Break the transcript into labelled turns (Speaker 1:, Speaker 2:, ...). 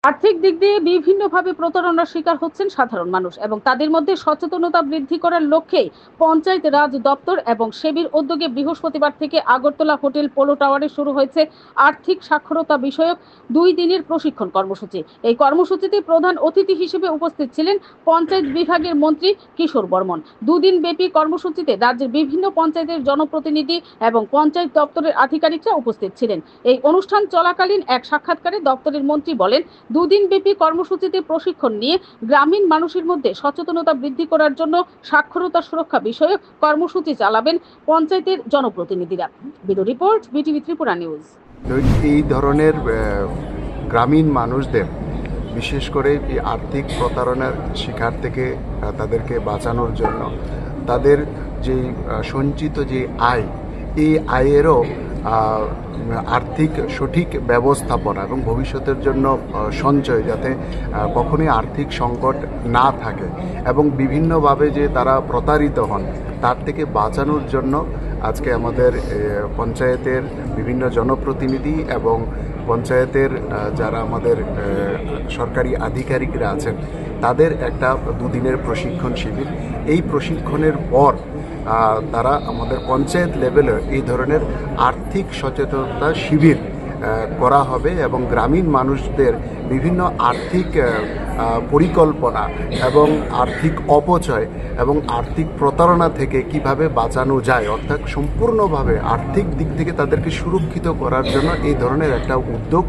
Speaker 1: আর্থিক দিক দিয়ে বিভিন্নভাবে প্রতারণার শিকার হচ্ছেন সাধারণ মানুষ এবং তাদের মধ্যে সচেতনতা বৃদ্ধি করার লক্ষ্যে পঞ্চায়েত রাজ দপ্তর এবং সেবির উদ্যোগে বৃহস্পতিবার থেকে আগরতলা হোটেল পোলো টাওয়ারে শুরু হয়েছে আর্থিক সাক্ষরতা বিষয়ক 2 দিনের প্রশিক্ষণ কর্মসূচি। এই কর্মসূচিতে প্রধান অতিথি হিসেবে উপস্থিত ছিলেন পঞ্চায়েত বিভাগের মন্ত্রী কিশোর বর্মন। 2 দিন ব্যাপী কর্মসূচিতে রাজ্যের বিভিন্ন পঞ্চায়েতের জনপ্রতিনিধি এবং পঞ্চায়েত দপ্তরের আধিকারিকরা উপস্থিত ছিলেন। এই অনুষ্ঠান চলাকালীন এক সাক্ষাৎকারে দপ্তরের মন্ত্রী বলেন, 2 দিন ব্যাপী কর্মসূচিতে প্রশিক্ষণ নিয়ে গ্রামীণ মানুষের মধ্যে সচেতনতা বৃদ্ধি করার জন্য সাক্ষরতা সুরক্ষা বিষয়ক কর্মসূচি চালাবেন পঞ্চায়েতের জনপ্রতিনিধিরা। Bureau report, BTV Tripura news.
Speaker 2: এই ধরনের গ্রামীণ মানুষদের বিশেষ করে এই আর্থিক প্রতারণার শিকার থেকে তাদেরকে বাঁচানোর জন্য তাদের যে সঞ্চিত যে আয়, এই আয়েরও আর্থিক সঠিক ব্যবস্থাপনা এবং ভবিষ্যতের জন্য সঞ্চয়, যাতে কখনোই আর্থিক সংকট না থাকে এবং বিভিন্নভাবে যে তারা প্রতারিত হন তার থেকে বাঁচানোর জন্য আজকে আমাদের পঞ্চায়েতের বিভিন্ন জনপ্রতিনিধি এবং পঞ্চায়েতের যারা আমাদের সরকারি আধিকারিকরা আছেন তাদের একটা 2 দিনের প্রশিক্ষণ শিবির। এই প্রশিক্ষণের পর তারা আমাদের পঞ্চায়েত লেভেলে এই ধরনের আর্থিক সচেতনতা শিবির করা হবে এবং গ্রামীণ মানুষদের বিভিন্ন আর্থিক পরিকল্পনা এবং আর্থিক অপচয় এবং আর্থিক প্রতারণা থেকে কিভাবে বাঁচানো যায়, অর্থাৎ সম্পূর্ণভাবে আর্থিক দিক থেকে তাদেরকে সুরক্ষিত করার জন্য এই ধরনের একটা উদ্যোগ